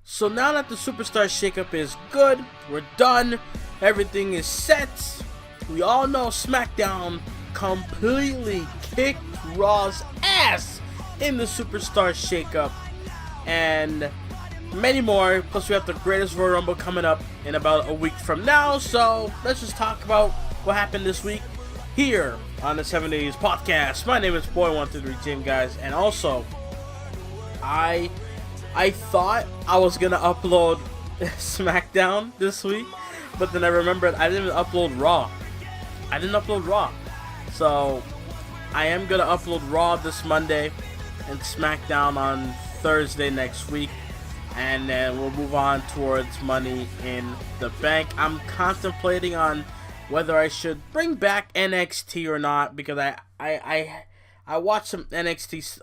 So now that the Superstar Shakeup is good, we're done, everything is set. We all know SmackDown completely kicked Raw's ass in the Superstar Shakeup, and many more. Plus we have the Greatest Royal Rumble coming up in about a week from now, so let's just talk about what happened this week here on the 7 Days Podcast. My name is Boy123 Jim, guys, and also I thought I was gonna upload SmackDown this week, but then I remembered I didn't upload Raw. So I am gonna upload Raw this Monday and SmackDown on Thursday next week, and then we'll move on towards Money in the Bank. I'm contemplating on whether I should bring back NXT or not, because I watched some NXT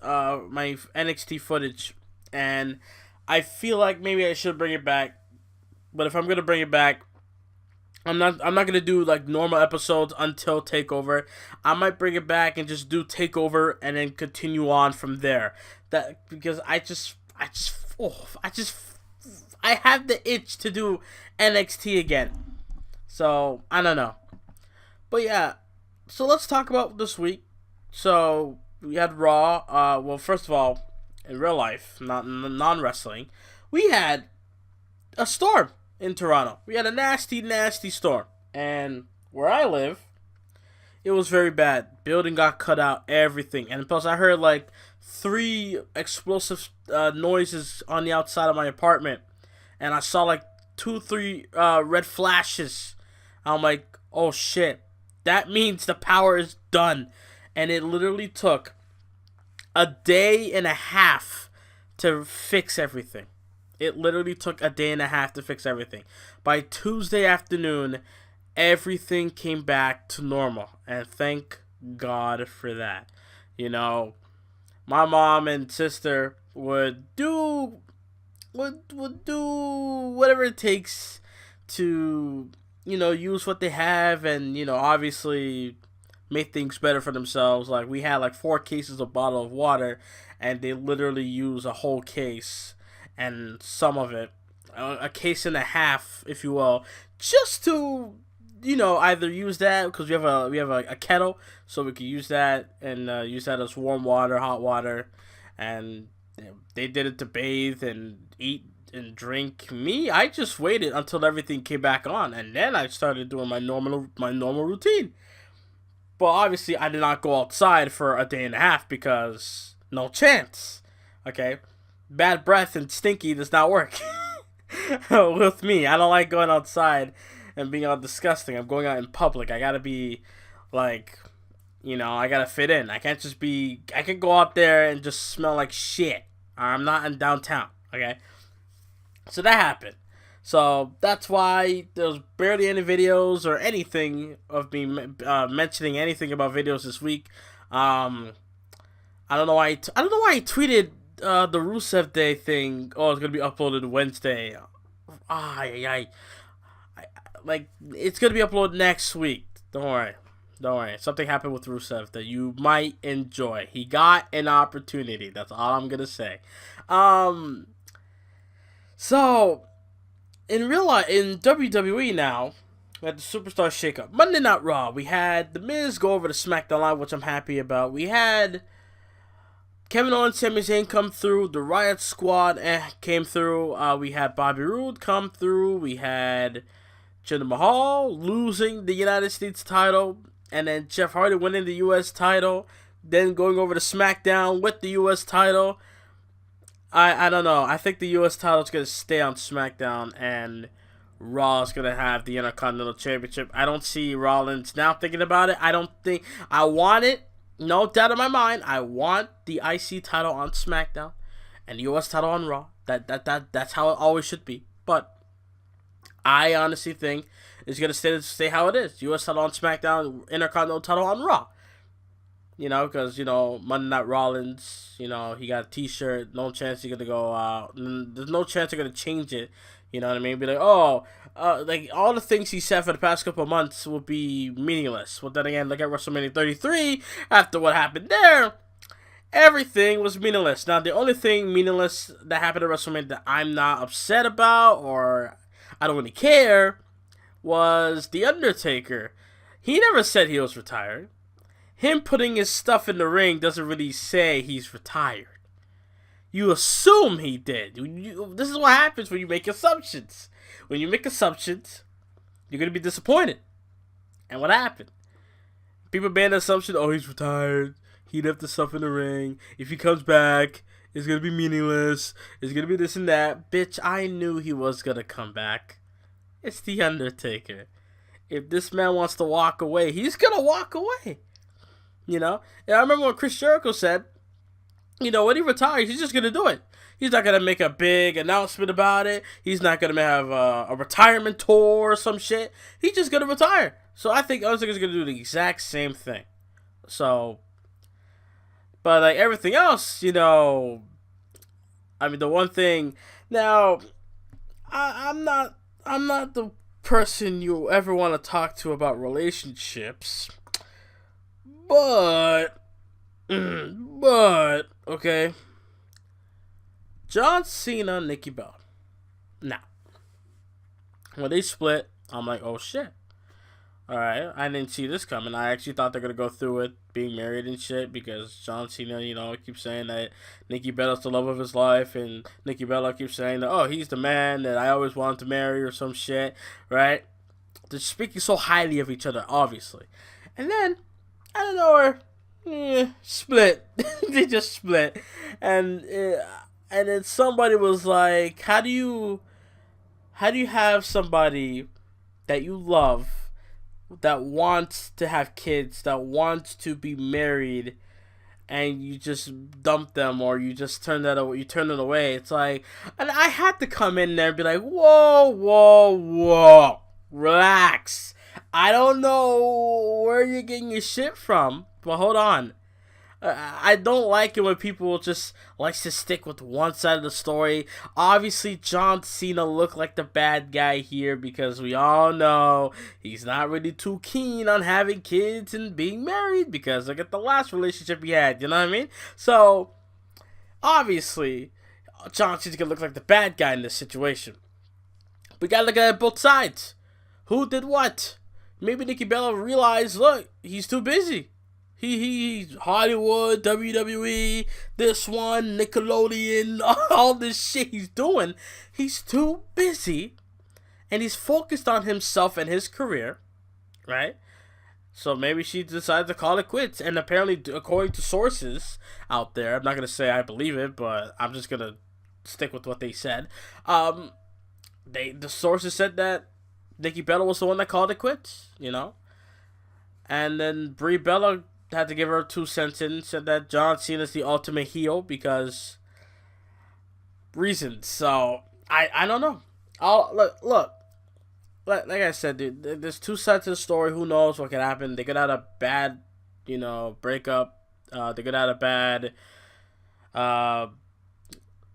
my NXT footage, and I feel like maybe I should bring it back. But if I'm gonna bring it back, I'm not gonna do like normal episodes until Takeover. I might bring it back and just do Takeover and then continue on from there. That because I have the itch to do NXT again. So I don't know. But yeah, so let's talk about this week. So we had Raw. Well, first of all, in real life, not non-wrestling, we had a storm in Toronto. We had a nasty storm. And where I live, it was very bad. Building got cut out, everything. And plus I heard like 3 explosive noises on the outside of my apartment. And I saw like 2-3 red flashes. I'm like, oh shit. That means the power is done. And it literally took a day and a half to fix everything. By Tuesday afternoon, everything came back to normal, and thank God for that. You know, my mom and sister would do whatever it takes to, you know, use what they have and, you know, obviously make things better for themselves. Like, we had like 4 cases of bottle of water, and they literally use a whole case and some of it, a case and a half, if you will, just to, you know, either use that because we have a kettle, so we could use that and use that as warm water, hot water, and you know, they did it to bathe and eat and drink. Me, I just waited until everything came back on, and then I started doing my normal routine. But obviously, I did not go outside for a day and a half because no chance. Okay, bad breath and stinky does not work with me. I don't like going outside and being all disgusting. I'm going out in public. I gotta be like, you know, I gotta fit in. I can't just be. I can go out there and just smell like shit. I'm not in downtown. Okay, so that happened. So that's why there's barely any videos or anything of me mentioning anything about videos this week. I don't know why I tweeted the Rusev Day thing. Oh, it's gonna be uploaded Wednesday. Like, it's gonna be uploaded next week. Don't worry. Something happened with Rusev that you might enjoy. He got an opportunity. That's all I'm gonna say. So in real life, in WWE now, we had the Superstar Shakeup. Monday Night Raw, we had The Miz go over to SmackDown Live, which I'm happy about. We had Kevin Owens, Sami Zayn come through. The Riot Squad came through. We had Bobby Roode come through. We had Jinder Mahal losing the United States title. And then Jeff Hardy winning the U.S. title. Then going over to SmackDown with the U.S. title. I don't know. I think the U.S. title is going to stay on SmackDown, and Raw is going to have the Intercontinental Championship. I don't see Rollins now thinking about it. I want it. No doubt in my mind. I want the IC title on SmackDown and the U.S. title on Raw. That's how it always should be. But I honestly think it's going to stay how it is. U.S. title on SmackDown, Intercontinental title on Raw. You know, because, you know, Monday Night Rollins, you know, he got a t-shirt. No chance you're going to go, there's no chance you're going to change it. You know what I mean? Be like, like, all the things he said for the past couple of months will be meaningless. Well, then again, look at WrestleMania 33, after what happened there. Everything was meaningless. Now, the only thing meaningless that happened at WrestleMania that I'm not upset about or I don't really care was The Undertaker. He never said he was retired. Him putting his stuff in the ring doesn't really say he's retired. You assume he did. This is what happens when you make assumptions. When you make assumptions, you're going to be disappointed. And what happened? People made an assumption, oh, he's retired. He left the stuff in the ring. If he comes back, it's going to be meaningless. It's going to be this and that. Bitch, I knew he was going to come back. It's The Undertaker. If this man wants to walk away, he's going to walk away. You know? And I remember when Chris Jericho said, you know, when he retires, he's just going to do it. He's not going to make a big announcement about it. He's not going to have a retirement tour or some shit. He's just going to retire. So I think Undertaker's going to do the exact same thing. So, but like everything else, you know, I mean, the one thing, now, I'm not the person you ever want to talk to about relationships, but, okay, John Cena, Nikki Bella. Now, when they split, I'm like, oh shit. Alright, I didn't see this coming. I actually thought they're going to go through it, being married and shit, because John Cena, you know, keeps saying that Nikki Bella's the love of his life, and Nikki Bella keeps saying that, oh, he's the man that I always wanted to marry or some shit, right? They're speaking so highly of each other, obviously. And then, I don't know, split. They just split. And then somebody was like, how do you have somebody that you love that wants to have kids, that wants to be married, and you just dump them or you just turn it away? It's like, and I had to come in there and be like, whoa, relax. I don't know where you're getting your shit from, but hold on. I don't like it when people just likes to stick with one side of the story. Obviously, John Cena looked like the bad guy here because we all know he's not really too keen on having kids and being married because look at the last relationship he had, you know what I mean? So, obviously, John Cena's gonna look like the bad guy in this situation. We gotta look at both sides. Who did what? Maybe Nikki Bella realized, look, he's too busy. He's Hollywood, WWE, this one, Nickelodeon, all this shit he's doing. He's too busy, and he's focused on himself and his career, right? So maybe she decided to call it quits. And apparently, according to sources out there, I'm not going to say I believe it, but I'm just going to stick with what they said. The sources said that Nikki Bella was the one that called it quits, you know? And then Brie Bella had to give her 2 cents in, said that John Cena's the ultimate heel because reasons. So I don't know. Look, like I said, dude, there's 2 sides to the story. Who knows what could happen? They could have a bad, you know, breakup. They could have a bad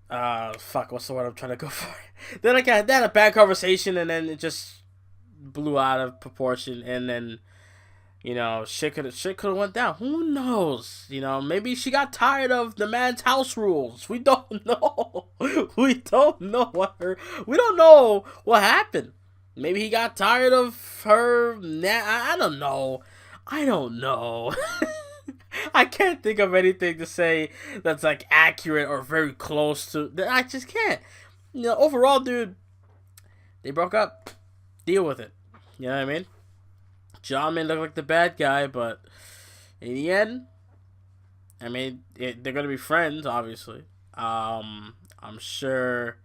what's the word I'm trying to go for? Then they had a bad conversation and then it just blew out of proportion, and then, you know, shit could have went down. Who knows? You know, maybe she got tired of the man's house rules. We don't know. We don't know what happened. Maybe he got tired of her. I don't know. I can't think of anything to say that's like accurate or very close to. I just can't. You know, overall, dude, they broke up. Deal with it. You know what I mean? John may look like the bad guy, but in the end, I mean, they're going to be friends, obviously. I'm sure.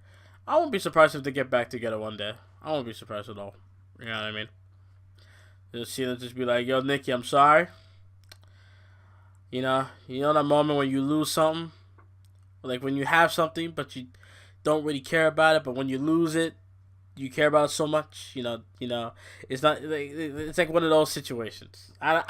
I won't be surprised if they get back together one day. I won't be surprised at all. You know what I mean? You'll see them just be like, yo, Nikki, I'm sorry. You know that moment when you lose something? Like when you have something, but you don't really care about it, but when you lose it, you care about it so much, you know, it's not like, it's like one of those situations. I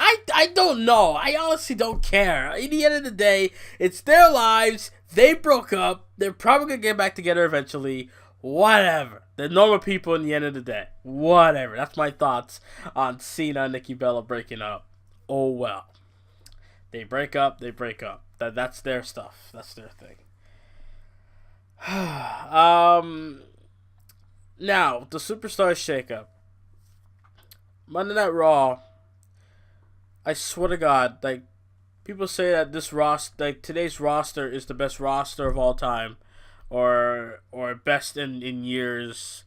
don't know. I honestly don't care. At the end of the day, it's their lives. They broke up. They're probably gonna get back together eventually. Whatever. They're normal people in the end of the day. Whatever. That's my thoughts on Cena and Nikki Bella breaking up. Oh well. They break up. That's their stuff. That's their thing. Now the Superstar Shakeup, Monday Night Raw. I swear to God, like people say that this roster, like today's roster, is the best roster of all time, or best in years.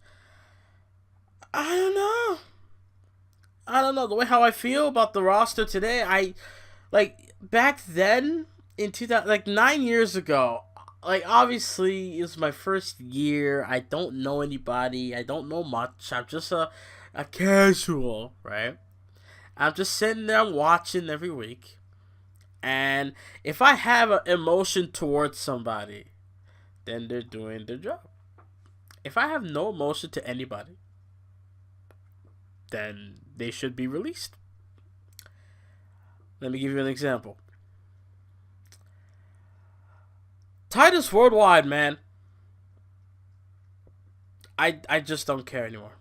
I don't know. I don't know the way how I feel about the roster today. I like back then in 2000, like 9 years ago. Like obviously it's my first year. I don't know anybody. I don't know much. I'm just a casual, right? I'm just sitting there watching every week. And if I have an emotion towards somebody, then they're doing their job. If I have no emotion to anybody, then they should be released. Let me give you an example. Titus Worldwide, man. I just don't care anymore.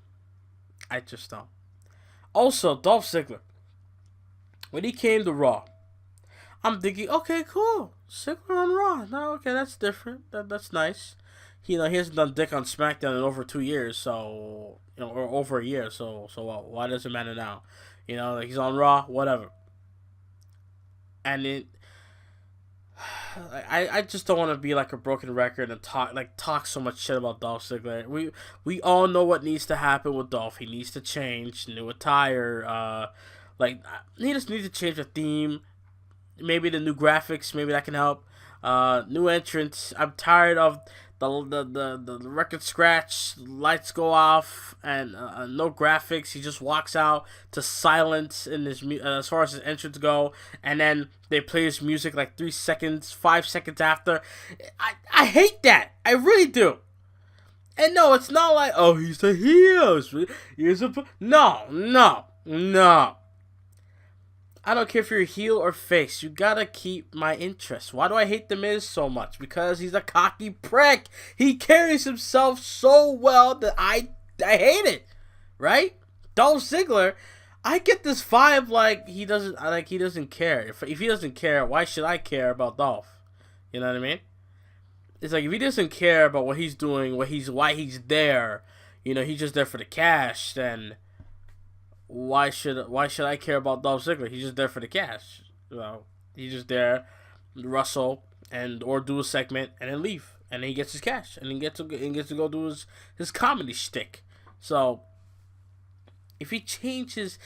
I just don't. Also, Dolph Ziggler. When he came to Raw, I'm thinking, okay, cool. Ziggler on Raw. No, okay, that's different. That's nice. He hasn't done dick on SmackDown in over 2 years, so or over a year. So why does it matter now? Like he's on Raw, whatever. And I just don't want to be like a broken record and talk so much shit about Dolph Ziggler. We all know what needs to happen with Dolph. He needs to change, new attire. He just needs to change the theme. Maybe the new graphics, maybe that can help. New entrance. I'm tired of the record scratch, lights go off, and no graphics. He just walks out to silence in his as far as his entrance go, and then they play his music like 3 seconds, 5 seconds after. I hate that. I really do. And no, it's not like, oh, he's a heel. No. I don't care if you're a heel or face. You gotta keep my interest. Why do I hate The Miz so much? Because he's a cocky prick. He carries himself so well that I hate it. Right? Dolph Ziggler, I get this vibe like he doesn't care. If he doesn't care, why should I care about Dolph? You know what I mean? It's like if he doesn't care about what he's doing, why he's there, he's just there for the cash, then why should I care about Dolph Ziggler? He's just there for the cash. He's just there to wrestle or do a segment and then leave, and then he gets his cash and then gets to go do his comedy shtick. So if he changes,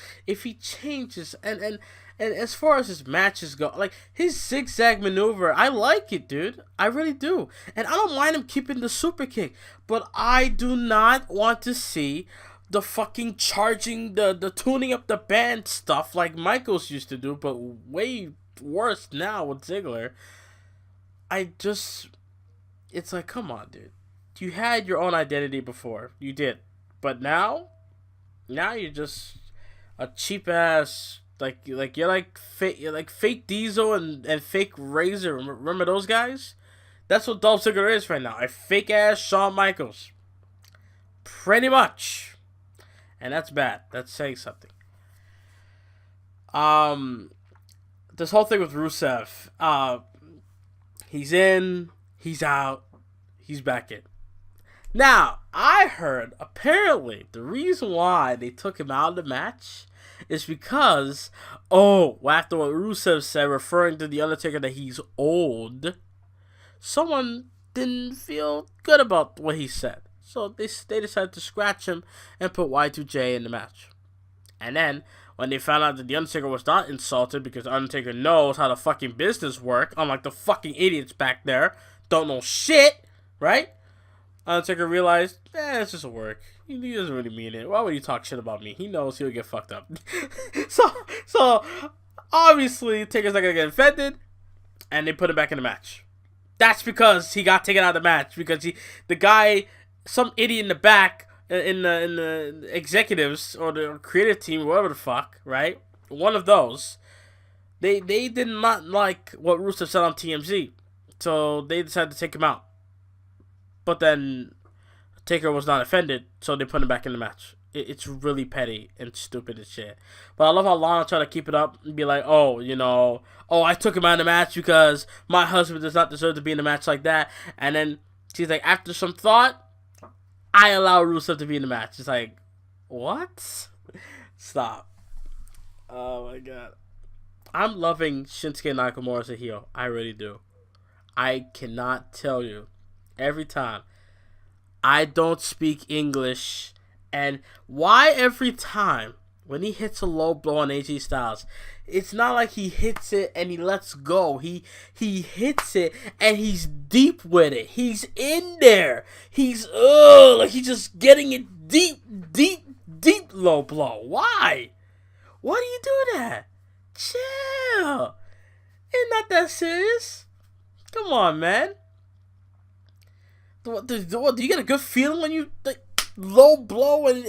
and as far as his matches go, like his zigzag maneuver, I like it, dude. I really do, and I don't mind him keeping the super kick, but I do not want to see the fucking charging, the tuning up the band stuff like Michaels used to do, but way worse now with Ziggler. It's like, come on, dude. You had your own identity before. You did. But now you're just a cheap ass, you're like fake Diesel and fake Razor. Remember those guys? That's what Dolph Ziggler is right now. A fake ass Shawn Michaels. Pretty much. And that's bad. That's saying something. This whole thing with Rusev. He's in, he's out, he's back in. Now, I heard, apparently, the reason why they took him out of the match is because, after what Rusev said, referring to The Undertaker that he's old, someone didn't feel good about what he said. So they decided to scratch him and put Y2J in the match. And then, when they found out that The Undertaker was not insulted because The Undertaker knows how the fucking business work, unlike the fucking idiots back there, don't know shit, right? Undertaker realized, it's just a work. He doesn't really mean it. Why would he talk shit about me? He knows he'll get fucked up. so obviously, Taker's not gonna get offended, and they put him back in the match. That's because he got taken out of the match, because the guy, some idiot in the back, in the executives or the creative team, whatever the fuck, right? One of those, they did not like what Rusev said on TMZ, so they decided to take him out. But then Taker was not offended, so they put him back in the match. It's really petty and stupid as shit. But I love how Lana tried to keep it up and be like, oh, I took him out of the match because my husband does not deserve to be in a match like that. And then she's like, after some thought, I allow Rusev to be in the match. It's like, what? Stop. Oh my god. I'm loving Shinsuke Nakamura as a heel. I really do. I cannot tell you. Every time. I don't speak English. And why every time when he hits a low blow on AJ Styles, it's not like he hits it and he lets go. He hits it and he's deep with it. He's in there. He's like he's just getting it deep low blow. Why? Why do you do that? Chill. It's not that serious. Come on, man. Do you get a good feeling when you low blow and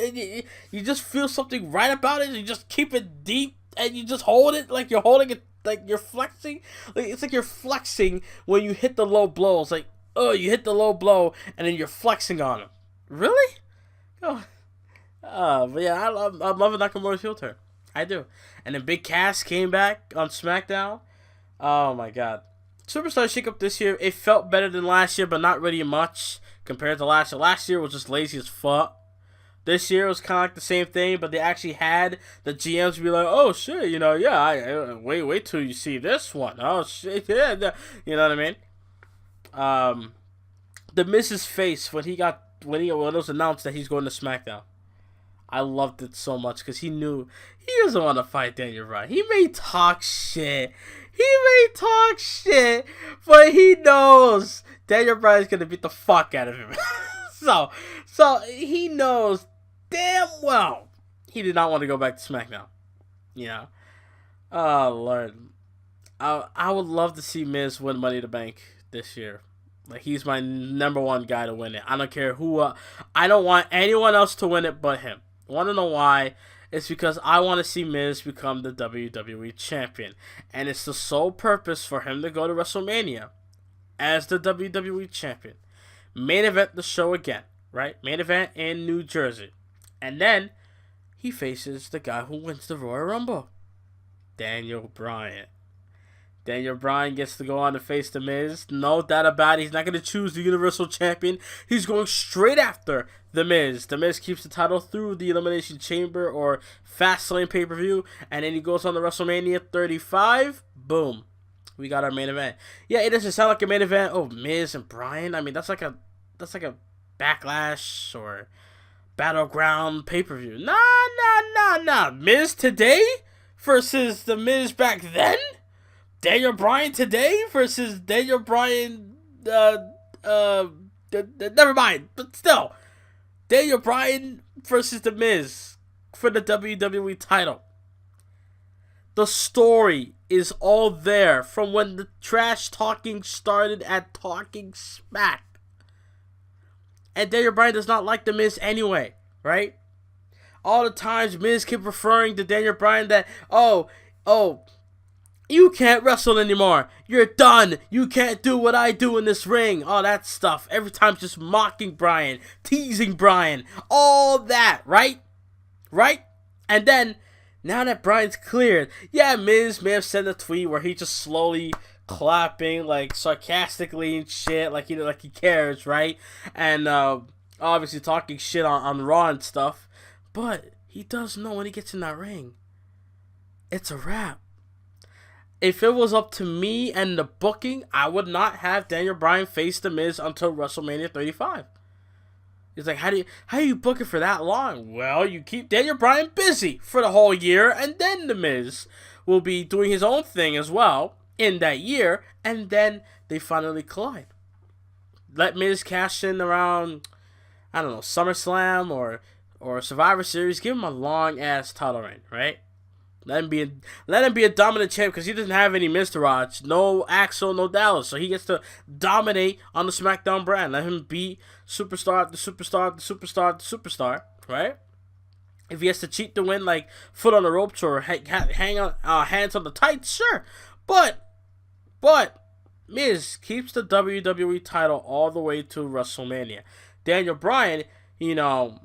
you just feel something right about it? You just keep it deep and you just hold it like you're holding it, like you're flexing. It's like you're flexing when you hit the low blow. It's like, oh, you hit the low blow and then you're flexing on him. Really? Oh, but yeah, I'm loving Nakamura's heel turn. I do. And then Big Cass came back on SmackDown. Oh my god. Superstar Shakeup this year, it felt better than last year, but not really much compared to last year. Last year was just lazy as fuck. This year was kind of like the same thing, but they actually had the GMs be like, oh shit, wait till you see this one. Oh shit, yeah, you know what I mean? The Miz's face when it was announced that he's going to SmackDown. I loved it so much because he knew he doesn't want to fight Daniel Bryan. He may talk shit. But he knows Daniel Bryan's going to beat the fuck out of him. so he knows damn well he did not want to go back to SmackDown. Oh, Lord. I would love to see Miz win Money in the Bank this year. Like, he's my number one guy to win it. I don't care who. I don't want anyone else to win it but him. Want to know why? It's because I want to see Miz become the WWE champion. And it's the sole purpose for him to go to WrestleMania as the WWE champion. Main event the show again, right? Main event in New Jersey. And then he faces the guy who wins the Royal Rumble, Daniel Bryan. Daniel Bryan gets to go on to face The Miz. No doubt about it. He's not going to choose the Universal Champion. He's going straight after The Miz. The Miz keeps the title through the Elimination Chamber or Fastlane pay-per-view. And then he goes on to WrestleMania 35. Boom. We got our main event. Yeah, it doesn't sound like a main event. Oh, Miz and Bryan. I mean, that's like a Backlash or Battleground pay-per-view. Nah. Miz today versus The Miz back then? Daniel Bryan today versus Daniel Bryan, never mind, but still, Daniel Bryan versus The Miz for the WWE title. The story is all there from when the trash talking started at Talking Smack. And Daniel Bryan does not like The Miz anyway, right? All the times Miz kept referring to Daniel Bryan that, you can't wrestle anymore. You're done. You can't do what I do in this ring. All that stuff. Every time just mocking Bryan, teasing Bryan. All that, right? Right? And then, now that Bryan's cleared, yeah, Miz may have sent a tweet where he just slowly clapping, like, sarcastically and shit, like he cares, right? And, obviously talking shit on Raw and stuff. But he does know when he gets in that ring, it's a wrap. If it was up to me and the booking, I would not have Daniel Bryan face The Miz until WrestleMania 35. It's like, how do you book it for that long? Well, you keep Daniel Bryan busy for the whole year, and then The Miz will be doing his own thing as well in that year, and then they finally collide. Let Miz cash in around, I don't know, SummerSlam or Survivor Series. Give him a long-ass title reign, right? Let him be a dominant champ because he doesn't have any Miztourage, no Axel, no Dallas, so he gets to dominate on the SmackDown brand. Let him be superstar after superstar after superstar after superstar, right? If he has to cheat to win, like foot on the ropes or hang on hands on the tights, sure. But Miz keeps the WWE title all the way to WrestleMania. Daniel Bryan, you know,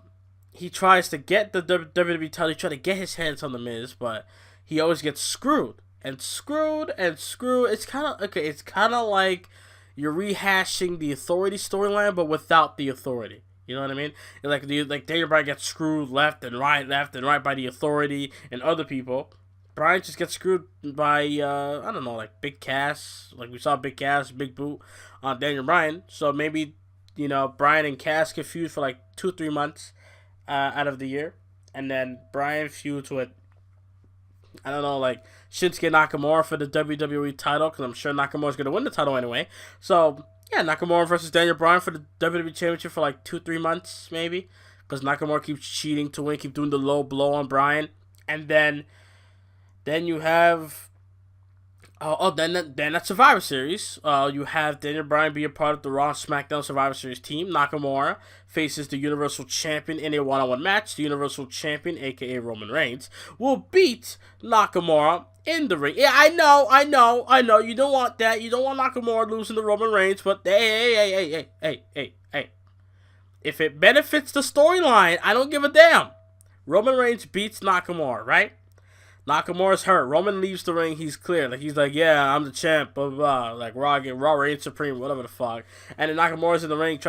he tries to get the WWE title, he tries to get his hands on the Miz, but he always gets screwed and screwed and screwed. It's kind of okay. It's kind of like you're rehashing the Authority storyline, but without the Authority. You know what I mean? Like Daniel Bryan gets screwed left and right by the Authority and other people. Bryan just gets screwed by I don't know, like Big Cass, like we saw Big Cass, Big Boot on Daniel Bryan. So maybe, you know, Bryan and Cass get feud for like 2-3 months out of the year, and then Bryan feuds with, I don't know, like Shinsuke Nakamura for the WWE title, because I'm sure Nakamura's going to win the title anyway. So, yeah, Nakamura versus Daniel Bryan for the WWE Championship for like 2-3 months, maybe. Because Nakamura keeps cheating to win, keep doing the low blow on Bryan. And then you have... then at Survivor Series, you have Daniel Bryan be a part of the Raw SmackDown Survivor Series team. Nakamura faces the Universal Champion in a one-on-one match. The Universal Champion, a.k.a. Roman Reigns, will beat Nakamura in the ring. Yeah, I know. You don't want that. You don't want Nakamura losing to Roman Reigns, but hey. If it benefits the storyline, I don't give a damn. Roman Reigns beats Nakamura, right? Nakamura's hurt. Roman leaves the ring. He's clear. Like, he's like, yeah, I'm the champ. Blah, blah, blah. Like, Raw reigns supreme, whatever the fuck. And then Nakamura's in the ring,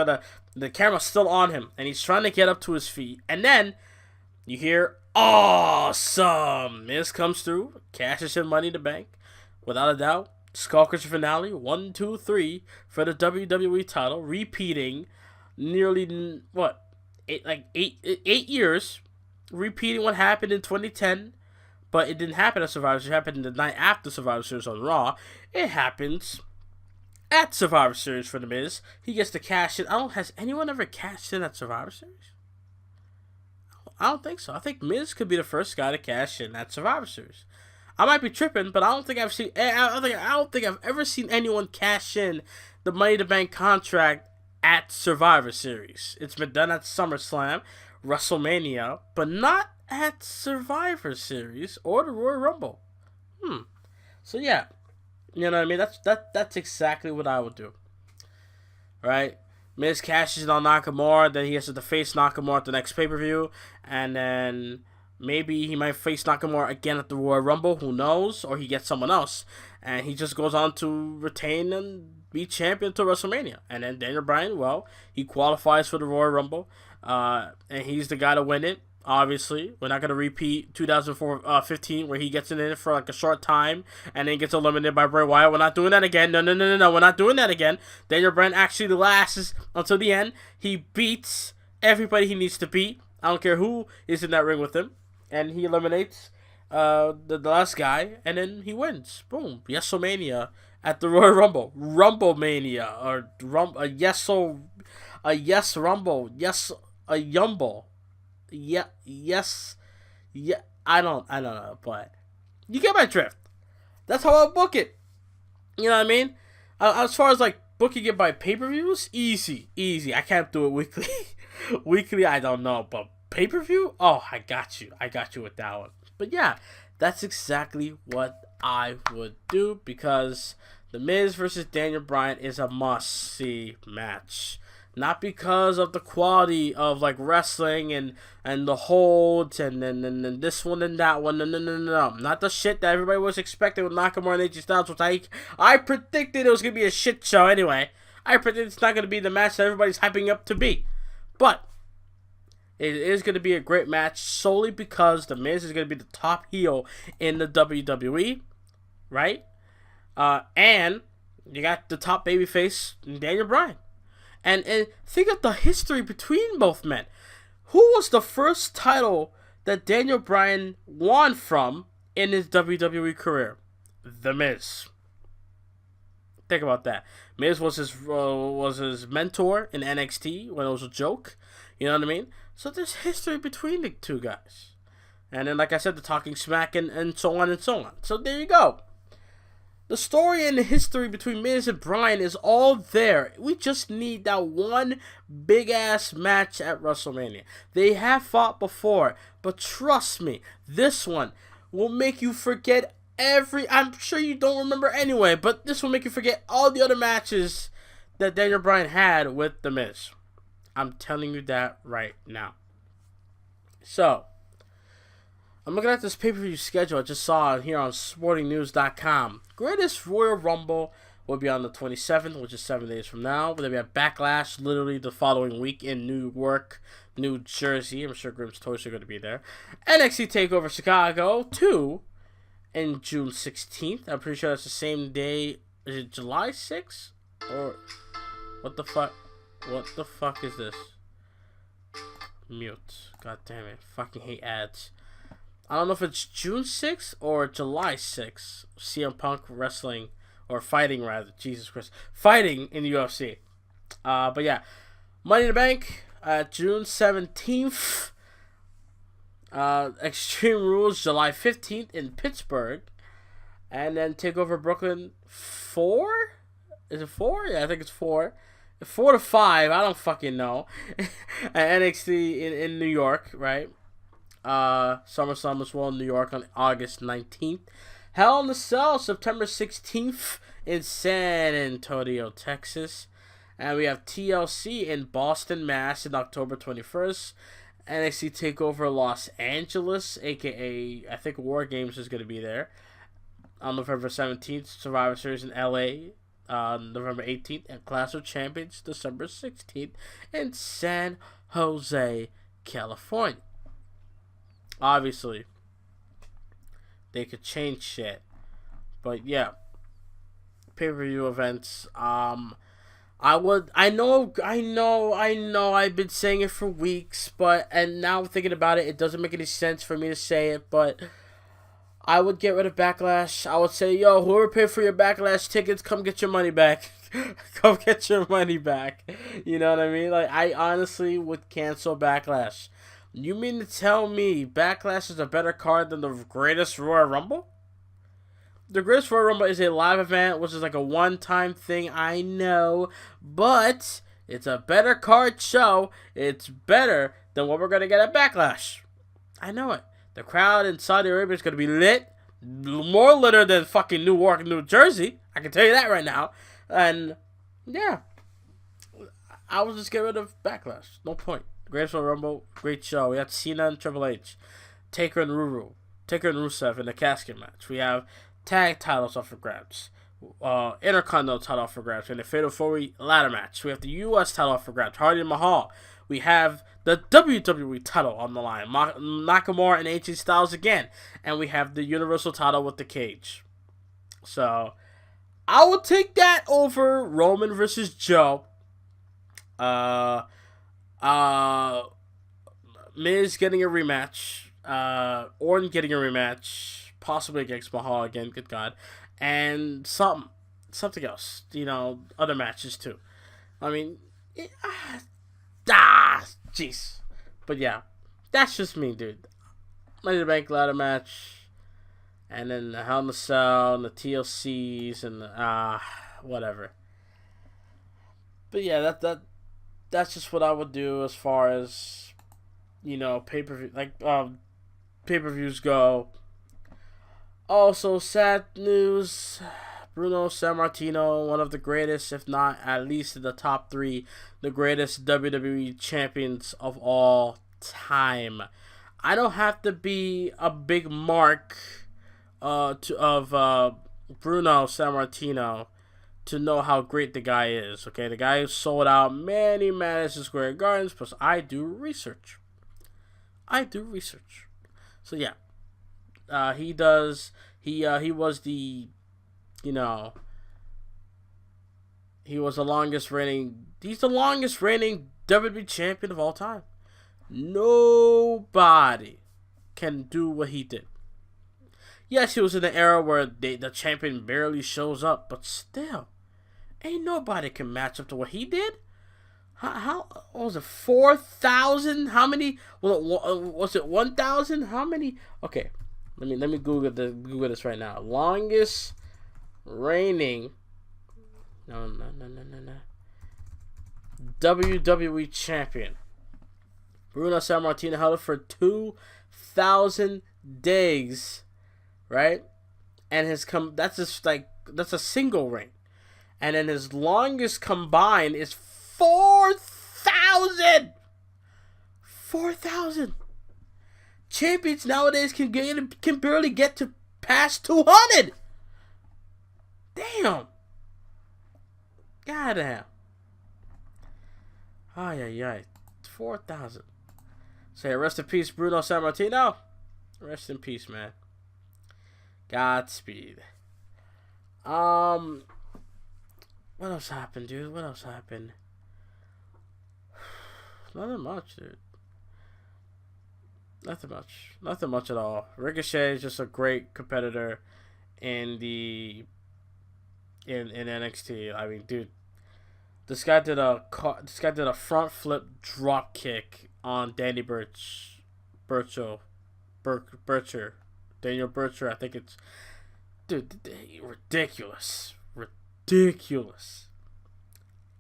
the camera's still on him, and he's trying to get up to his feet. And then you hear, awesome! Miz comes through, cashes in Money in the Bank. Without a doubt, Skull Crusher finale, 1, 2, 3 for the WWE title, repeating nearly, eight years, repeating what happened in 2010. But it didn't happen at Survivor Series. It happened the night after Survivor Series on Raw. It happens at Survivor Series for The Miz. He gets to cash in. Has anyone ever cashed in at Survivor Series? I don't think so. I think Miz could be the first guy to cash in at Survivor Series. I might be tripping, but I don't think I've ever seen anyone cash in the Money in the Bank contract at Survivor Series. It's been done at SummerSlam, WrestleMania, but not at Survivor Series or the Royal Rumble. So yeah, you know what I mean. That's exactly what I would do. Right? Miz cashes in on Nakamura, then he has to face Nakamura at the next pay-per-view, and then maybe he might face Nakamura again at the Royal Rumble. Who knows? Or he gets someone else, and he just goes on to retain and be champion to WrestleMania. And then Daniel Bryan, well, he qualifies for the Royal Rumble, and he's the guy to win it. Obviously, we're not going to repeat 2015 where he gets in it for like a short time and then gets eliminated by Bray Wyatt. We're not doing that again. No. We're not doing that again. Daniel Bryan actually lasts until the end. He beats everybody he needs to beat. I don't care who is in that ring with him. And he eliminates the last guy, and then he wins. Boom. Yesomania at the Royal Rumble. Rumblemania. Or a yes Rumble. Yes, a Yumble. Yeah, I don't know, but you get my drift. That's how I'll book it. You know what I mean? As far as like booking it by pay-per-views, easy. I can't do it weekly. Weekly, I don't know, but pay-per-view, oh, I got you with that one. But yeah, that's exactly what I would do, because The Miz versus Daniel Bryan is a must-see match. Not because of the quality of like wrestling and the holds and this one and that one. No. Not the shit that everybody was expecting with Nakamura and AJ Styles, which I predicted it was going to be a shit show anyway. I predicted it's not going to be the match that everybody's hyping up to be. But it is going to be a great match solely because The Miz is going to be the top heel in the WWE, right? And you got the top babyface, Daniel Bryan. And think of the history between both men. Who was the first title that Daniel Bryan won from in his WWE career? The Miz. Think about that. Miz was his mentor in NXT when it was a joke. You know what I mean? So there's history between the two guys. And then, like I said, the talking smack and so on and so on. So there you go. The story and the history between Miz and Bryan is all there. We just need that one big-ass match at WrestleMania. They have fought before, but trust me, this one will make you forget I'm sure you don't remember anyway, but this will make you forget all the other matches that Daniel Bryan had with The Miz. I'm telling you that right now. So, I'm looking at this pay-per-view schedule I just saw here on sportingnews.com. Greatest Royal Rumble will be on the 27th, which is 7 days from now. Then we have Backlash literally the following week in Newark, New Jersey. I'm sure Grimm's Toys are going to be there. NXT TakeOver Chicago 2 in June 16th. I'm pretty sure that's the same day. Is it July 6th? Or what the fuck? What the fuck is this? Mute. God damn it. Fucking hate ads. I don't know if it's June 6th or July 6th. CM Punk wrestling, or fighting rather. Jesus Christ. Fighting in the UFC. But yeah. Money in the Bank, June 17th. Extreme Rules, July 15th in Pittsburgh. And then TakeOver Brooklyn 4? Is it 4? Yeah, I think it's 4. 4 to 5, I don't fucking know. NXT in New York, right? SummerSlam as well in New York on August 19th. Hell in the Cell, September 16th in San Antonio, Texas. And we have TLC in Boston, Mass. in October 21st. NXT TakeOver Los Angeles, a.k.a. I think War Games is going to be there. On November 17th, Survivor Series in LA. November 18th, and Clash of Champions December 16th in San Jose, California. Obviously, they could change shit, but yeah, pay-per-view events. I know. I've been saying it for weeks, and now thinking about it, it doesn't make any sense for me to say it, but I would get rid of Backlash. I would say, yo, whoever paid for your Backlash tickets, come get your money back. Come get your money back. You know what I mean? Like, I honestly would cancel Backlash. You mean to tell me Backlash is a better card than the Greatest Royal Rumble? The Greatest Royal Rumble is a live event, which is like a one-time thing, I know. But it's a better card show. It's better than what we're going to get at Backlash. I know it. The crowd in Saudi Arabia is going to be lit. More litter than fucking Newark, New Jersey. I can tell you that right now. And, yeah. I will just get rid of Backlash. No point. Greatest Royal Rumble, great show. We had Cena and Triple H. Taker and Rusev in the casket match. We have tag titles up for grabs. Intercontinental title up for grabs. In the Fatal 4-Way ladder match. We have the U.S. title up for grabs. Hardy and Mahal. We have the WWE title on the line. Nakamura and AJ Styles again. And we have the Universal title with the cage. So, I will take that over Roman versus Joe. Miz getting a rematch. Orton getting a rematch. Possibly against Mahal again. Good God. And something else. You know, other matches too. I mean, jeez. But yeah, that's just me, dude. Money in the Bank ladder match, and then the Hell in the Cell, and the TLCs, and the, whatever. But yeah, that's just what I would do as far as, you know, pay-per-views go. Also, sad news. Bruno Sammartino, one of the greatest, if not at least in the top 3, the greatest WWE champions of all time. I don't have to be a big mark of Bruno Sammartino to know how great the guy is. Okay, the guy sold out many Madison Square Gardens. Plus, I do research. So yeah, he does. He was the. You know, he's the longest reigning WWE champion of all time. Nobody can do what he did. Yes, he was in an era where the champion barely shows up, but still, ain't nobody can match up to what he did. How what was it? 4,000? How many? Was it 1,000? How many? Okay, let me Google this right now. Longest reigning WWE champion Bruno Sammartino held it for 2,000 days, right? And that's a single reign, and then his longest combined is 4,000 4,000! 4,000! Champions nowadays can barely get to past 200! Damn! Goddamn. Ay. 4,000. Say rest in peace, Bruno Sammartino. Rest in peace, man. Godspeed. What else happened, dude? What else happened? Nothing much, dude. Nothing much at all. Ricochet is just a great competitor in NXT. I mean, dude, this guy did a front flip drop kick on Daniel Burcher. I think it's, dude, ridiculous.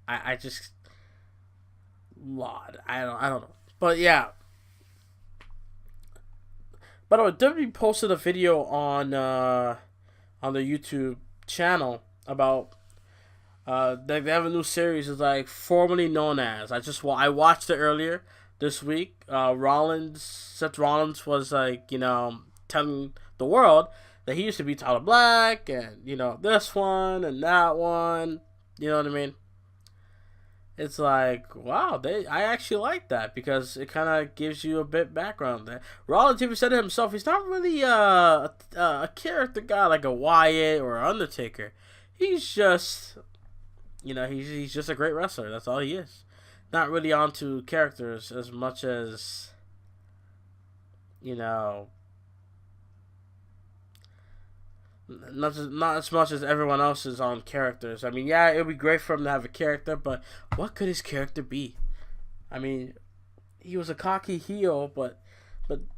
I just, Lord, I don't know, but yeah. By the way, WWE posted a video on the YouTube channel about they have a new series. It's like formerly known as. I watched it earlier this week. Seth Rollins was like, telling the world that he used to be Tyler Black and this one and that one. You know what I mean? It's like, wow, I actually like that because it kind of gives you a bit background there. Rollins even said it himself, he's not really a character guy like a Wyatt or Undertaker. He's just, he's just a great wrestler. That's all he is. Not really onto characters as much as, not as much as everyone else is on characters. I mean, yeah, it would be great for him to have a character, but what could his character be? I mean, he was a cocky heel, but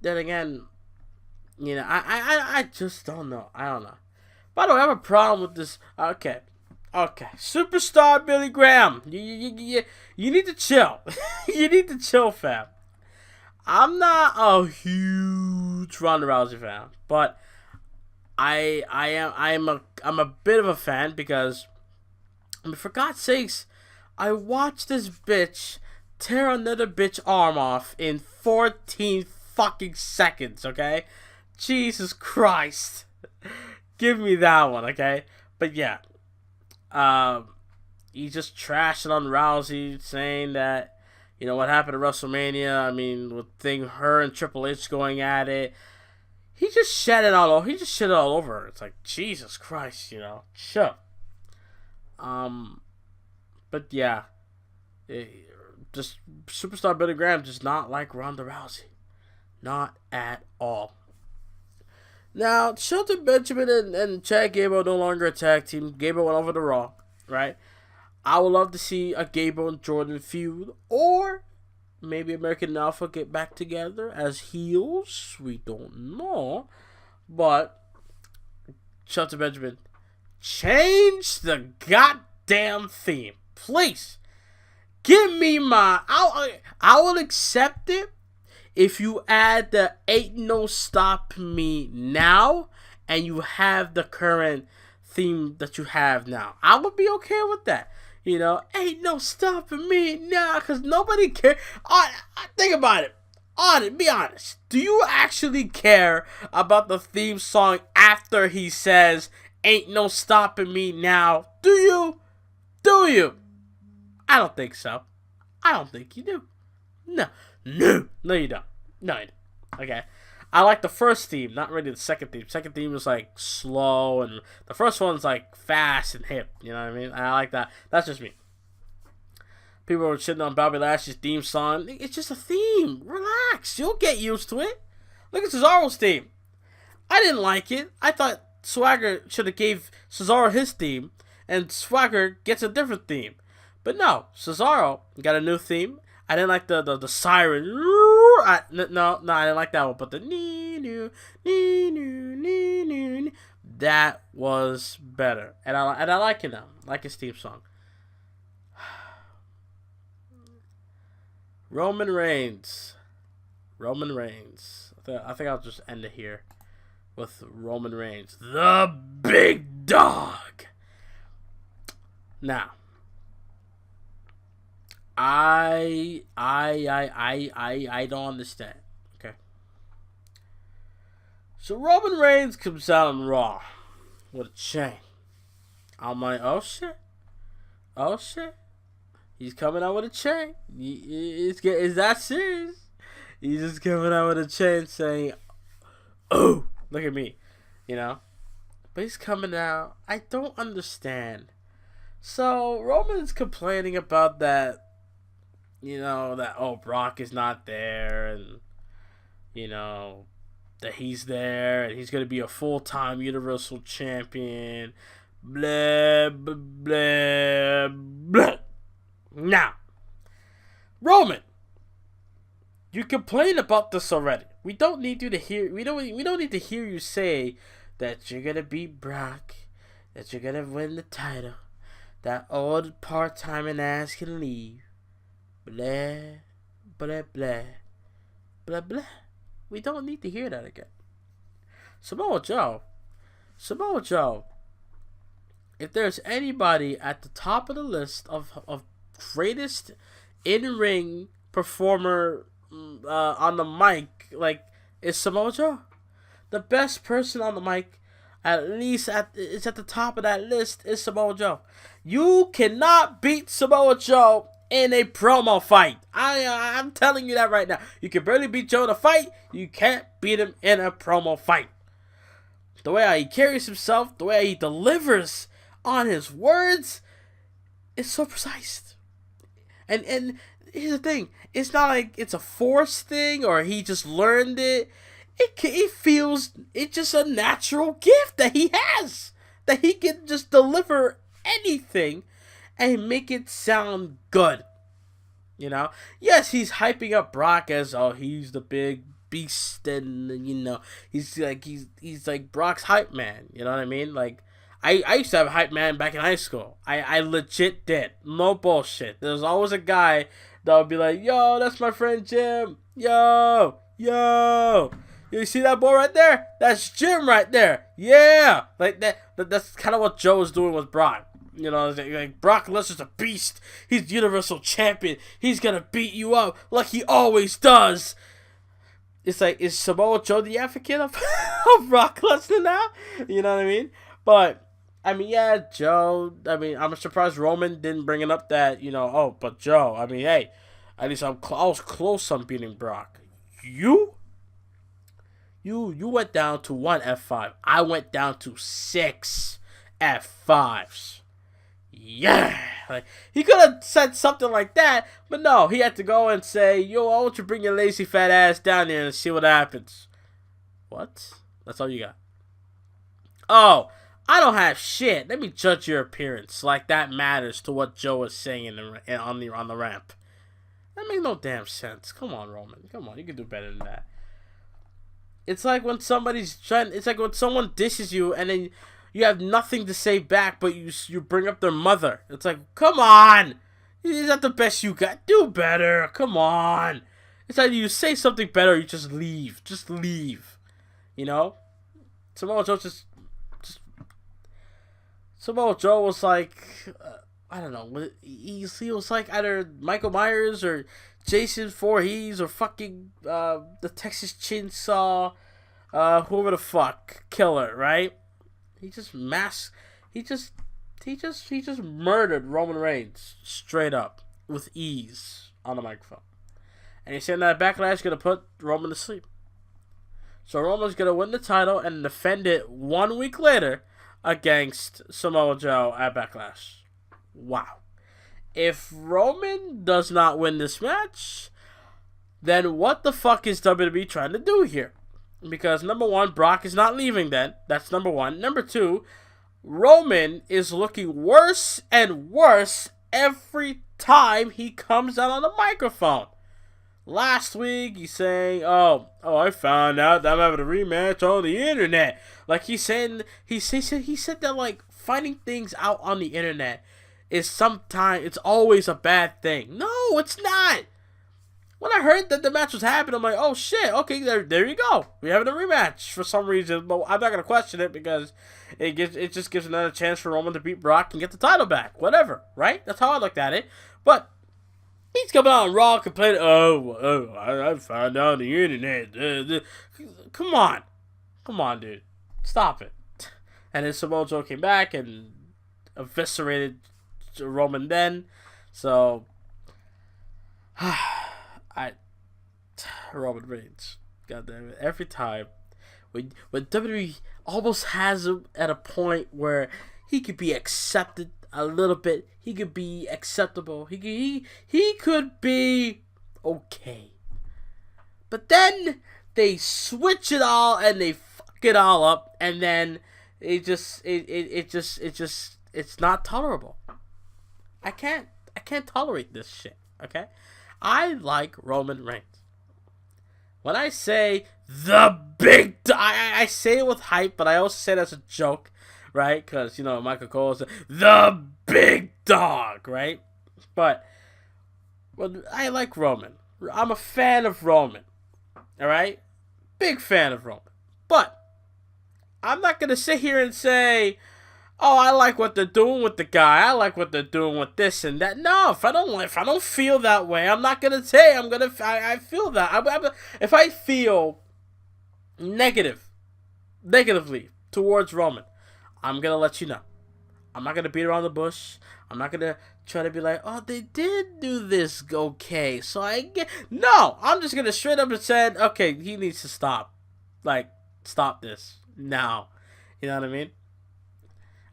then again, I just don't know. I don't know. By the way, I have a problem with this. Okay. Superstar Billy Graham, you need to chill. You need to chill, fam. I'm not a huge Ronda Rousey fan, but I'm a bit of a fan because, I mean, for God's sakes, I watched this bitch tear another bitch arm off in 14 fucking seconds, okay? Jesus Christ. Give me that one, okay? But yeah, he just trashed it on Rousey, saying that, what happened at WrestleMania, I mean, with her and Triple H going at it, he just shit it all over her. It's like, Jesus Christ, chill. But yeah, just Superstar Billy Graham does not like Ronda Rousey. Not at all. Now, Shelton Benjamin and Chad Gable are no longer a tag team. Gable went over to Raw, right? I would love to see a Gable and Jordan feud, or maybe American Alpha get back together as heels. We don't know. But Shelton Benjamin, change the goddamn theme, please. Give me I will accept it if you add the Ain't No Stop Me Now and you have the current theme that you have now. I would be okay with that. Ain't no stopping me now, because nobody cares. Think about it. Be honest. Do you actually care about the theme song after he says, ain't no stopping me now? Do you? I don't think so. I don't think you do. No, you don't. No, you don't. Okay. I like the first theme, not really the second theme. Second theme was like slow, and the first one's like fast and hip. You know what I mean? I like that. That's just me. People were shitting on Bobby Lashley's theme song. It's just a theme. Relax. You'll get used to it. Look at Cesaro's theme. I didn't like it. I thought Swagger should have gave Cesaro his theme, and Swagger gets a different theme. But no, Cesaro got a new theme. I didn't like the siren. No, I didn't like that one. But the that was better, and I like it now. I like his theme song. Roman Reigns. I think I'll just end it here with Roman Reigns, the big dog. Now, I don't understand. Okay. So Roman Reigns comes out on Raw with a chain. I'm like, oh shit. Oh shit. He's coming out with a chain. Is that serious? He's just coming out with a chain saying, oh, look at me. You know? But he's coming out. I don't understand. So Roman's complaining about that, that, oh, Brock is not there, and, that he's there, and he's going to be a full-time Universal Champion, blah, blah, blah, blah. Now, Roman, you complain about this already. We don't need you to hear, we don't need to hear you say that you're going to beat Brock, that you're going to win the title, that old part-timing ass can leave. Blah, blah, blah, blah, blah. We don't need to hear that again. Samoa Joe, if there's anybody at the top of the list of greatest in-ring performer on the mic, like, is Samoa Joe. The best person on the mic, at least it's at the top of that list, is Samoa Joe. You cannot beat Samoa Joe in a promo fight. I'm telling you that right now. You can barely beat Joe in a fight. You can't beat him in a promo fight. The way he carries himself, the way he delivers on his words, is so precise. And here's the thing. It's not like it's a forced thing or he just learned it. It's just a natural gift that he has. That he can just deliver anything and make it sound good. Yes, he's hyping up Brock as, oh, he's the big beast, and he's like Brock's hype man. You know what I mean? Like, I used to have a hype man back in high school. I legit did. No bullshit. There was always a guy that would be like, yo, that's my friend Jim. Yo. You see that boy right there? That's Jim right there. Yeah. Like that's kind of what Joe was doing with Brock. Like Brock Lesnar's a beast. He's Universal Champion. He's gonna beat you up like he always does. It's like, is Samoa Joe the advocate of Brock Lesnar now? You know what I mean? But I mean, yeah, Joe. I mean, I'm surprised Roman didn't bring it up that but Joe. I mean, hey, at least I was close on beating Brock. You went down to 1 F5. I went down to 6 F5s. Yeah, like, he could have said something like that, but no, he had to go and say, yo, why don't you bring your lazy fat ass down here and see what happens? What? That's all you got? Oh, I don't have shit. Let me judge your appearance like that matters to what Joe is saying on the ramp. That makes no damn sense. Come on, Roman. Come on, you can do better than that. It's like when when someone dishes you and then you have nothing to say back, but you bring up their mother. It's like, come on! Is that the best you got? Do better! Come on! It's either you say something better or you just leave. Just leave. Samoa Joe Samoa Joe was like, I don't know. He was like either Michael Myers or Jason Voorhees or fucking the Texas Chainsaw, whoever the fuck, killer, right? He just murdered Roman Reigns straight up with ease on the microphone. And he's saying that Backlash is going to put Roman to sleep. So Roman's going to win the title and defend it 1 week later against Samoa Joe at Backlash. Wow. If Roman does not win this match, then what the fuck is WWE trying to do here? Because number one, Brock is not leaving then. That's number one. Number two, Roman is looking worse and worse every time he comes out on the microphone. Last week, he's saying, oh, I found out that I'm having a rematch on the internet. Like he said that, like, finding things out on the internet it's always a bad thing. No, it's not. When I heard that the match was happening, I'm like, oh shit, okay, there you go. We're having a rematch for some reason, but I'm not gonna question it because it just gives another chance for Roman to beat Brock and get the title back. Whatever, right? That's how I looked at it. But He's coming out on Raw complaining, I found out on the internet. Come on. Come on, dude. Stop it. And then Samoa Joe came back and eviscerated Roman then. So, Roman Reigns. God damn it. Every time. When WWE almost has him at a point where he could be accepted a little bit. He could be acceptable. He could be okay. But then they switch it all and they fuck it all up, and then it's not tolerable. I can't tolerate this shit. Okay, I like Roman Reigns. When I say the big, I say it with hype, but I also say it as a joke, right? Because Michael Cole is the big dog, right? But I like Roman. I'm a fan of Roman. All right, big fan of Roman. But I'm not gonna sit here and say, "Oh, I like what they're doing with the guy. I like what they're doing with this and that." No, if I don't feel that way, I'm not gonna say I feel that. If I feel negatively towards Roman, I'm gonna let you know. I'm not gonna beat around the bush. I'm not gonna try to be like, "Oh, they did do this okay, so I get." No, I'm just gonna straight up and say, "Okay, he needs to stop. Like, stop this now." You know what I mean?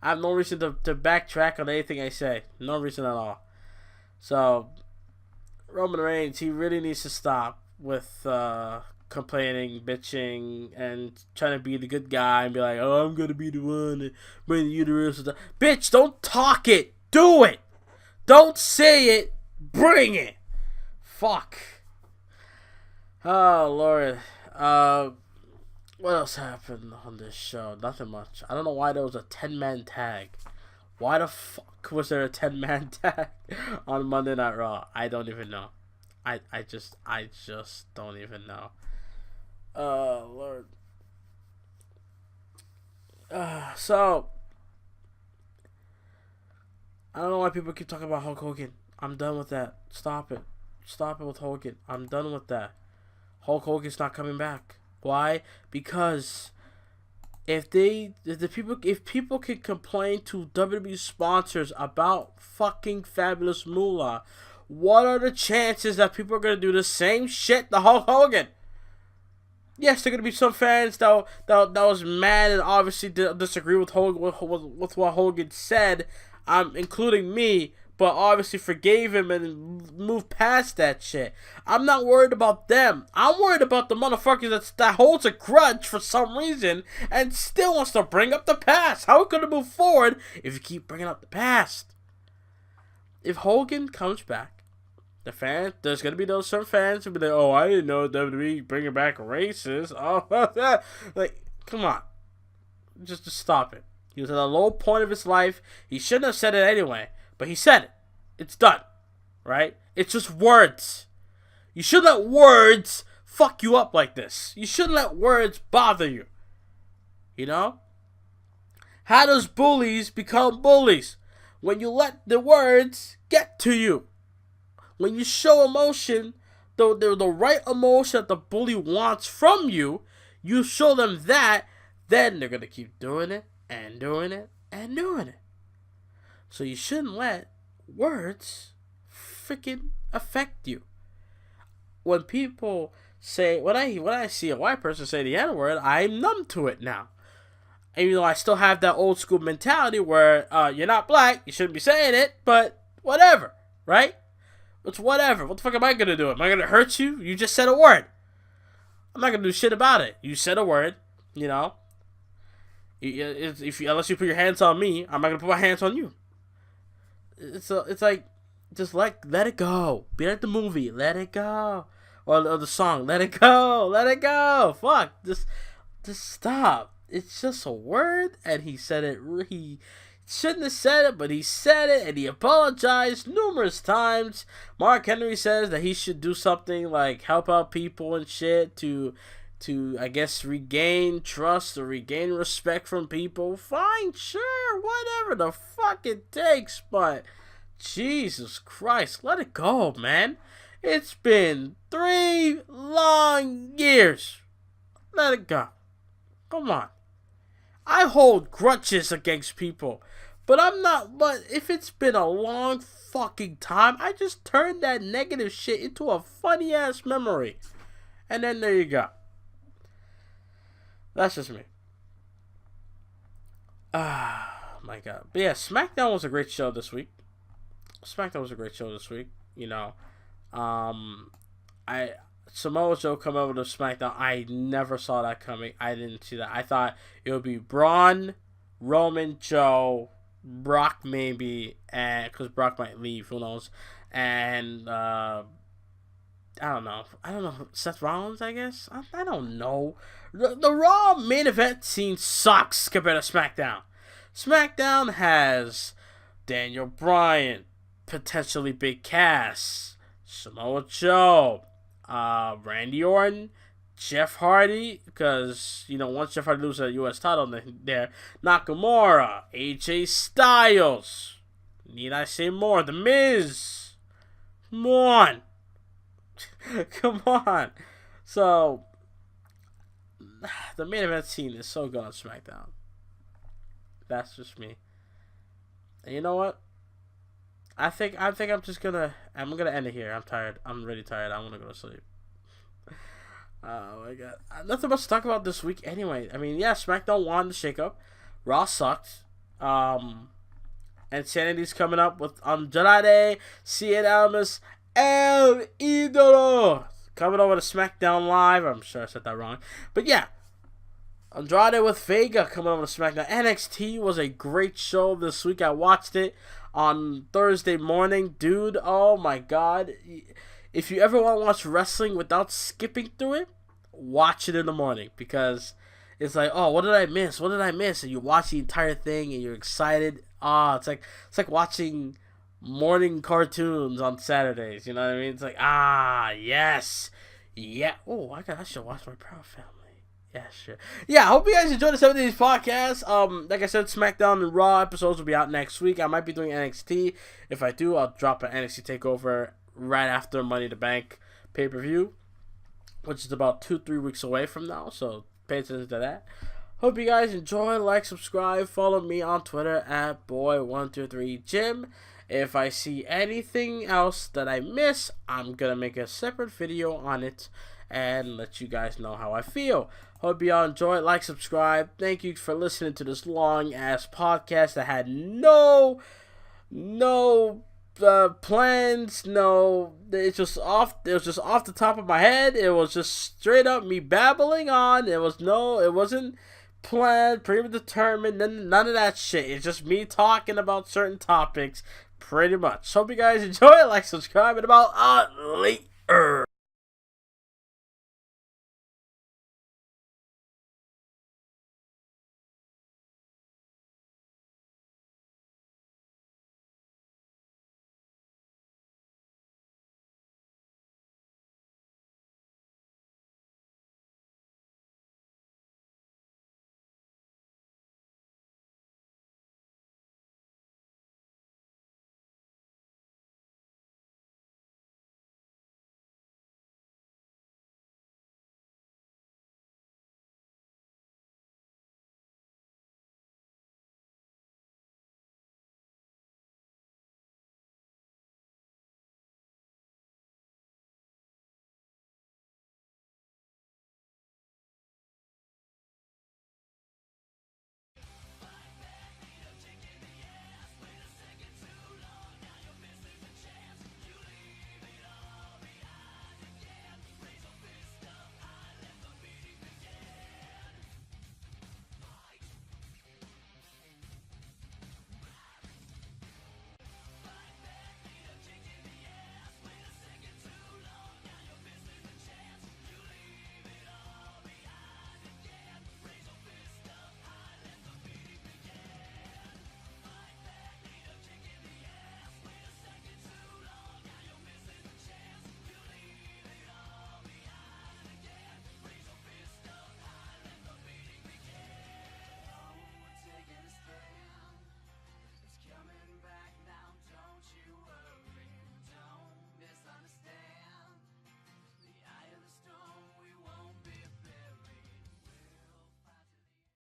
I have no reason to backtrack on anything I say. No reason at all. So, Roman Reigns, he really needs to stop with complaining, bitching, and trying to be the good guy and be like, "Oh, I'm gonna be the one to bring the universe." Bitch, don't talk it. Do it. Don't say it. Bring it. Fuck. Oh, Lord. What else happened on this show? Nothing much. I don't know why there was a 10-man tag. Why the fuck was there a 10-man tag on Monday Night Raw? I don't even know. I just don't even know. Oh, Lord. So, I don't know why people keep talking about Hulk Hogan. I'm done with that. Stop it. Stop it with Hogan. I'm done with that. Hulk Hogan's not coming back. Why? Because if people can complain to WWE sponsors about fucking Fabulous Moolah, what are the chances that people are gonna do the same shit to Hulk Hogan? Yes, there are gonna be some fans that was mad and obviously disagree with Hogan with what Hogan said, including me. But obviously forgave him and moved past that shit. I'm not worried about them. I'm worried about the motherfuckers that holds a grudge for some reason and still wants to bring up the past. How are we going to move forward if you keep bringing up the past? If Hogan comes back, there's going to be those certain fans who be like, "Oh, I didn't know WWE bringing back racists." Oh, like, come on. Just stop it. He was at a low point of his life. He shouldn't have said it anyway. But he said it. It's done. Right? It's just words. You shouldn't let words fuck you up like this. You shouldn't let words bother you. You know? How does bullies become bullies? When you let the words get to you. When you show emotion, the right emotion that the bully wants from you, you show them that, then they're going to keep doing it and doing it and doing it. So you shouldn't let words freaking affect you. When people say, when I see a white person say the N-word, I'm numb to it now. Even though I still have that old school mentality where you're not black, you shouldn't be saying it, but whatever, right? It's whatever. What the fuck am I going to do? Am I going to hurt you? You just said a word. I'm not going to do shit about it. You said a word, you know. Unless you put your hands on me, I'm not going to put my hands on you. It's like, just let it go. Be like the movie, let it go. Or the song, let it go, let it go. Fuck, just stop. It's just a word, and he said it. He shouldn't have said it, but he said it, and he apologized numerous times. Mark Henry says that he should do something like help out people and shit to I guess regain trust or regain respect from people. Fine, sure, whatever the fuck it takes, but Jesus Christ, let it go, man. It's been 3 long years. Let it go. Come on. I hold grudges against people, but I'm not. But if it's been a long fucking time, I just turn that negative shit into a funny ass memory, and then there you go. That's just me. Ah, my God. But yeah, SmackDown was a great show this week. You know, I Samoa Joe come over to SmackDown. I never saw that coming. I didn't see that. I thought it would be Braun, Roman, Joe, Brock maybe, and because Brock might leave, who knows? And I don't know. Seth Rollins, I guess. I don't know. The Raw main event scene sucks compared to SmackDown. SmackDown has Daniel Bryan, potentially Big Cass, Samoa Joe, Randy Orton, Jeff Hardy, because, once Jeff Hardy loses a U.S. title, there, Nakamura, AJ Styles, need I say more? The Miz, come on. Come on. So, the main event scene is so good on SmackDown. That's just me. And you know what? I think I'm gonna end it here. I'm tired. I'm really tired. I want to go to sleep. Oh my God. Nothing much to talk about this week anyway. I mean, yeah, SmackDown won the Shakeup. Raw sucked. And Sanity's coming up with Andrade Cien Almas El Idolo coming over to SmackDown Live. I'm sure I said that wrong. But yeah, Andrade with Vega coming over to SmackDown. NXT was a great show this week. I watched it on Thursday morning. Dude, oh my God. If you ever want to watch wrestling without skipping through it, watch it in the morning, because it's like, oh, what did I miss? And you watch the entire thing and you're excited. It's like watching morning cartoons on Saturdays. You know what I mean? It's like, yes. Yeah. Oh, I should watch my Proud Family. Yeah, sure. Yeah, I hope you guys enjoyed the 70s podcast. Like I said, SmackDown and Raw episodes will be out next week. I might be doing NXT. If I do, I'll drop an NXT TakeOver right after Money in the Bank pay-per-view, which is about 2-3 weeks away from now, so pay attention to that. Hope you guys enjoy. Like, subscribe, follow me on Twitter at boy123jim. If I see anything else that I miss, I'm gonna make a separate video on it and let you guys know how I feel. Hope you all enjoy. Like, subscribe. Thank you for listening to this long ass podcast that had no plans. No, it was just off the top of my head. It was just straight up me babbling on. It wasn't planned, predetermined, none of that shit. It's just me talking about certain topics, pretty much. Hope you guys enjoy it. Like, subscribe, and about later.